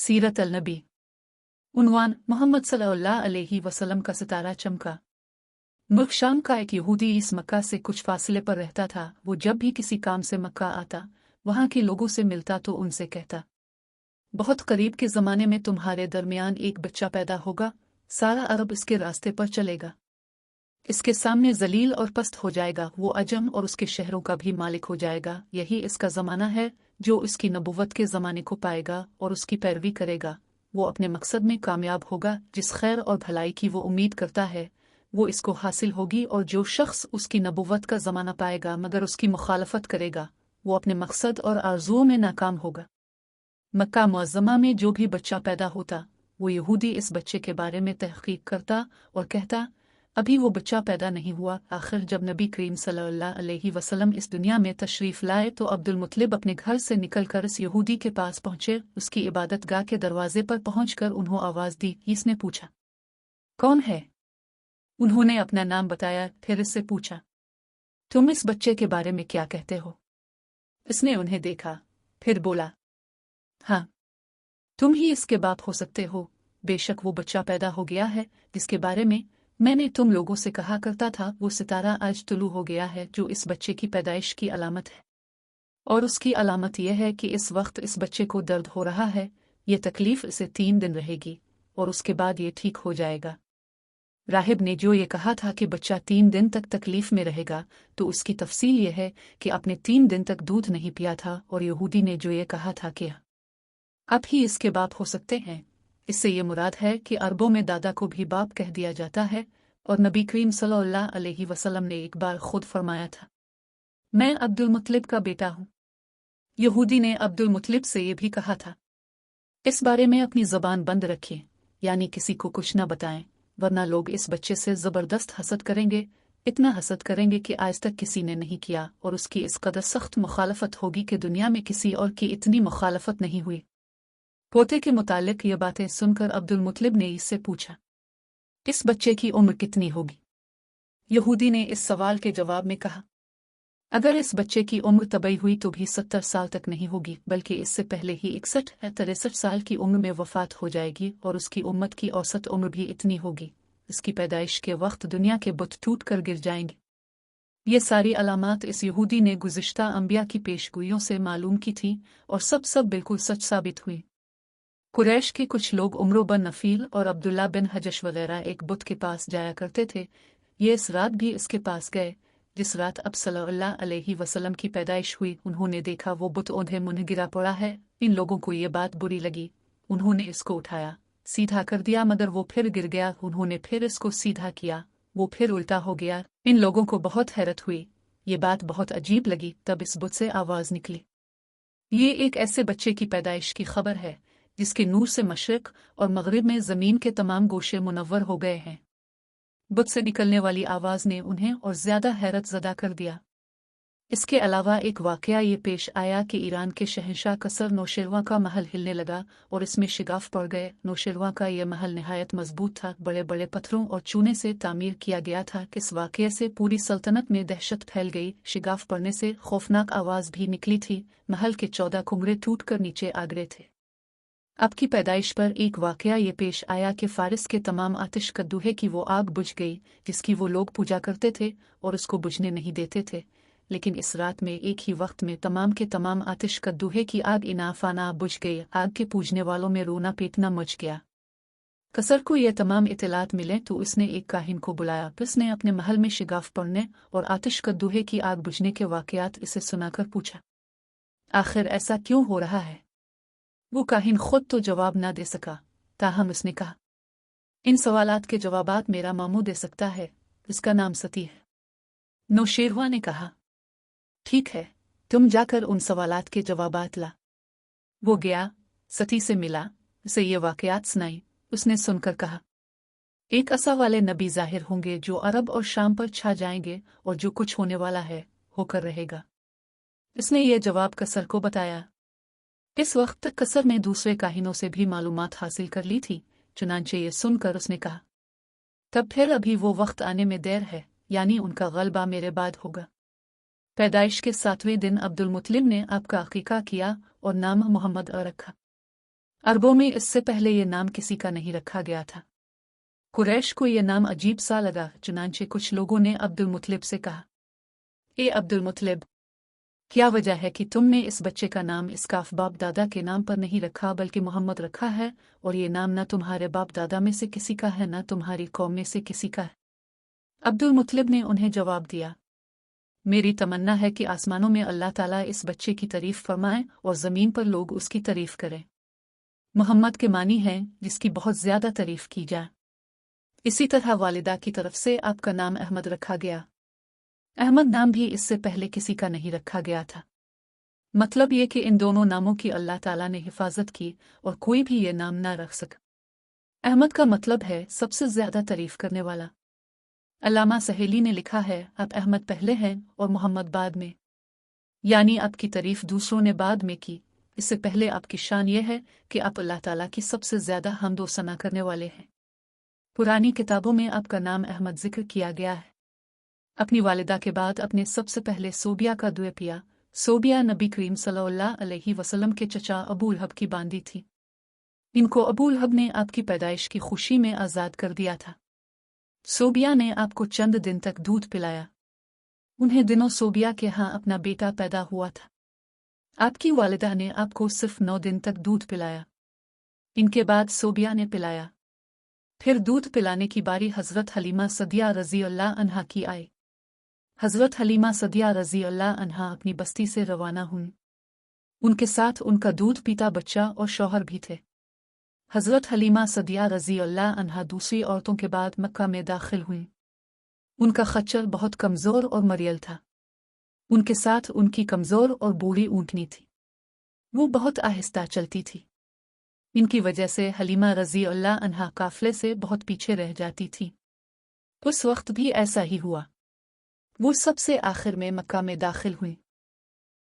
सीरत अल-नबी। उन्वान मोहम्मद सल्लल्लाहु अलैहि वसल्लम का सितारा चमका। मुल्क शाम का एक यहूदी इस मक्का से कुछ फासले पर रहता था। वो जब भी किसी काम से मक्का आता, वहाँ के लोगों से मिलता तो उनसे कहता, बहुत करीब के ज़माने में तुम्हारे दरमियान एक बच्चा पैदा होगा, सारा अरब इसके रास्ते पर चलेगा, इसके सामने जलील और पस्त हो जाएगा, वो अजम और उसके शहरों का भी मालिक हो जाएगा। यही इसका ज़माना है। जो इसकी नबुव्वत के ज़माने को पाएगा और उसकी पैरवी करेगा, वो अपने मकसद में कामयाब होगा। जिस खैर और भलाई की वो उम्मीद करता है, वो इसको हासिल होगी। और जो शख्स उसकी नबुव्वत का ज़माना पाएगा मगर उसकी मुखालफत करेगा, वो अपने मकसद और आरज़ुओं में नाकाम होगा। मक्का मुअज़्ज़मा में जो भी बच्चा पैदा होता, वो यहूदी इस बच्चे के बारे में तहक़ीक़ करता और कहता, अभी वो बच्चा पैदा नहीं हुआ। आखिर जब नबी करीम सल्लल्लाहु अलैहि वसल्लम इस दुनिया में तशरीफ़ लाए तो अब्दुल मुत्तलिब अपने घर से निकलकर इस यहूदी के पास पहुँचे। उसकी इबादत गाह के दरवाजे पर पहुँचकर उन्होंने आवाज़ दी। इसने पूछा, कौन है? उन्होंने अपना नाम बताया। फिर इससे पूछा, तुम इस बच्चे के बारे में क्या कहते हो? इसने उन्हें देखा, फिर बोला, हाँ, तुम ही इसके बाप हो सकते हो। बेशक वो बच्चा पैदा हो गया है जिसके बारे में मैंने तुम लोगों से कहा करता था। वो सितारा आज तुलू हो गया है जो इस बच्चे की पैदाइश की अलामत है। और उसकी अलामत यह है कि इस वक्त इस बच्चे को दर्द हो रहा है। ये तकलीफ इसे 3 दिन रहेगी और उसके बाद ये ठीक हो जाएगा। राहिब ने जो ये कहा था कि बच्चा 3 दिन तक तकलीफ में रहेगा, तो उसकी तफसील यह है कि आपने 3 दिन तक दूध नहीं पिया था। और यहूदी ने जो ये कहा था कि आप ही इसके बाप हो सकते हैं, इससे ये मुराद है कि अरबों में दादा को भी बाप कह दिया जाता है। और नबी करीम सल्लल्लाहु अलैहि वसल्लम ने एक बार खुद फरमाया था, मैं अब्दुल मुत्तलिब का बेटा हूँ। यहूदी ने अब्दुल मुत्तलिब से ये भी कहा था, इस बारे में अपनी ज़बान बंद रखें, यानी किसी को कुछ न बताएं, वरना लोग इस बच्चे से ज़बरदस्त हसद करेंगे, इतना हसद करेंगे कि आज तक किसी ने नहीं किया। और उसकी इस कदर सख्त मुखालफत होगी कि दुनिया में किसी और की इतनी मुखालफत नहीं हुई। पोते के मुतालिक ये बातें सुनकर अब्दुल मुत्तलिब ने इससे पूछा, इस बच्चे की उम्र कितनी होगी? यहूदी ने इस सवाल के जवाब में कहा, अगर इस बच्चे की उम्र तबई हुई तो भी 70 साल तक नहीं होगी, बल्कि इससे पहले ही 61-63 साल की उम्र में वफात हो जाएगी। और उसकी उम्मत की औसत उम्र भी इतनी होगी। इसकी पैदाइश के वक्त दुनिया के बुत टूट कर गिर जाएंगे। ये सारी अलामात इस यहूदी ने गुज़िश्ता अंबिया की पेशगोइयों से मालूम की थी और सब बिल्कुल सच साबित हुई। कुरैश के कुछ लोग उम्र बिन नफील और अब्दुल्ला बिन हजश वगैरह एक बुत के पास जाया करते थे। ये इस रात भी इसके पास गए जिस रात अब सल्लल्लाहु अलैहि वसल्लम की पैदाइश हुई। उन्होंने देखा वो बुत ओंधे मुंह गिरा पड़ा है। इन लोगों को ये बात बुरी लगी। उन्होंने इसको उठाया, सीधा कर दिया, मगर वो फिर गिर गया। उन्होंने फिर इसको सीधा किया, वो फिर उल्टा हो गया। इन लोगों को बहुत हैरत हुई, ये बात बहुत अजीब लगी। तब इस बुत से आवाज़ निकली, ये एक ऐसे बच्चे की पैदाइश की खबर है जिसके नूर से मशरिक और मगरिब में ज़मीन के तमाम गोशे मुनव्वर हो गए हैं। बुत से निकलने वाली आवाज़ ने उन्हें और ज़्यादा हैरत ज़दा कर दिया। इसके अलावा एक वाक़या ये पेश आया कि ईरान के शहंशाह कसर नौशेरवां का महल हिलने लगा और इसमें शिगाफ पड़ गए। नौशेरवां का यह महल नहायत मजबूत था, बड़े बड़े पत्थरों और चूने से तामीर किया गया था। इस वाक़ये से पूरी सल्तनत में दहशत फैल गई। शिगाफ पड़ने से खौफनाक आवाज़ भी निकली थी। महल के 14 कुमरे टूट कर नीचे आ गिरे थे। अब की पैदाइश पर एक वाक़या ये पेश आया कि फ़ारिस के तमाम आतिश कद्दूहे की वो आग बुझ गई जिसकी वो लोग पूजा करते थे और उसको बुझने नहीं देते थे। लेकिन इस रात में एक ही वक्त में तमाम के तमाम आतिश कद्दूहे की आग इनाफाना बुझ गई। आग के पूजने वालों में रोना पीटना मच गया। कसर को यह तमाम इतलात मिले तो उसने एक काहिन को बुलाया। उसने अपने महल में शिगाफ पड़ने और आतिश कद्दूहे की आग बुझने के वाक़यात इसे सुनाकर पूछा, आखिर ऐसा क्यों हो रहा है? वो काहिन खुद तो जवाब ना दे सका, ताहम उसने कहा, इन सवालात के जवाबात मेरा मामू दे सकता है, इसका नाम सती है। नौशेरवां ने कहा, ठीक है, तुम जाकर उन सवालात के जवाबात ला। वो गया, सती से मिला, उसे ये वाक़यात सुनाई। उसने सुनकर कहा, एक असा वाले नबी ज़ाहिर होंगे जो अरब और शाम पर छा जाएंगे और जो कुछ होने वाला है होकर रहेगा। इसने ये जवाब कसर को बताया। इस वक्त तक कसर ने दूसरे काहिनों से भी मालूमात हासिल कर ली थी। चुनांचे ये सुनकर उसने कहा, तब फिर अभी वो वक्त आने में देर है, यानी उनका गलबा मेरे बाद होगा। पैदाइश के 7वें दिन अब्दुल मुत्तलिब ने आपका अकीका किया और नाम मोहम्मद रखा। अरबों में इससे पहले ये नाम किसी का नहीं रखा गया था। कुरैश को ये नाम अजीब सा लगा, चुनांचे कुछ लोगों ने अब्दुल मुतलिब से कहा, ए अब्दुल मुतलिब, क्या वजह है कि तुमने इस बच्चे का नाम इसका बाप दादा के नाम पर नहीं रखा बल्कि मोहम्मद रखा है, और ये नाम न तुम्हारे बाप दादा में से किसी का है न तुम्हारी कौम में से किसी का है। अब्दुल मुतलिब ने उन्हें जवाब दिया, मेरी तमन्ना है कि आसमानों में अल्लाह ताला इस बच्चे की तारीफ फरमाए और ज़मीन पर लोग उसकी तारीफ करें। मोहम्मद के मानी हैं जिसकी बहुत ज़्यादा तारीफ की जाए। इसी तरह वालिदा की तरफ से आपका नाम अहमद रखा गया। अहमद नाम भी इससे पहले किसी का नहीं रखा गया था। मतलब ये कि इन दोनों नामों की अल्लाह ताला ने हिफाजत की और कोई भी ये नाम ना रख सका। अहमद का मतलब है सबसे ज़्यादा तारीफ करने वाला। अल्लामा सहेली ने लिखा है, आप अहमद पहले हैं और मोहम्मद बाद में, यानी आपकी तारीफ दूसरों ने बाद में की। इससे पहले आपकी शान यह है कि आप अल्लाह ताला की सबसे ज़्यादा हम्द व सना करने वाले हैं। पुरानी किताबों में आपका नाम अहमद जिक्र किया गया है। अपनी वालिदा के बाद अपने सबसे पहले सोबिया का दुआ पिया। सोबिया नबी करीम सल्लल्लाहु अलैहि वसल्लम के चचा अबू लहब की बांदी थी। इनको अबू लहब ने आपकी पैदाइश की खुशी में आज़ाद कर दिया था। सोबिया ने आपको चंद दिन तक दूध पिलाया। उन्हें दिनों सोबिया के यहाँ अपना बेटा पैदा हुआ था। आपकी वालिदा ने आपको सिर्फ 9 दिन तक दूध पिलाया। इनके बाद सोबिया ने पिलाया। फिर दूध पिलाने की बारी हज़रत हलीमा सदिया रज़ी अल्लाह अन्हा की आई। हज़रत हलीमा सदिया रज़ी अल्लाह अन्हा अपनी बस्ती से रवाना हुईं। उनके साथ उनका दूध पीता बच्चा और शौहर भी थे। हज़रत हलीमा सदिया रज़ी अल्लाह अन्हा दूसरी औरतों के बाद मक्का में दाखिल हुईं। उनका खच्चर बहुत कमज़ोर और मरियल था। उनके साथ उनकी कमज़ोर और बूढ़ी ऊँटनी थी। वो बहुत आहिस्ता चलती थी। इनकी वजह से हलीमा रज़ी अल्लाह अन्हा काफ़िले से बहुत पीछे रह जाती थी। उस वक्त भी ऐसा ही हुआ। वो सबसे आखिर में मक्का में दाखिल हुई।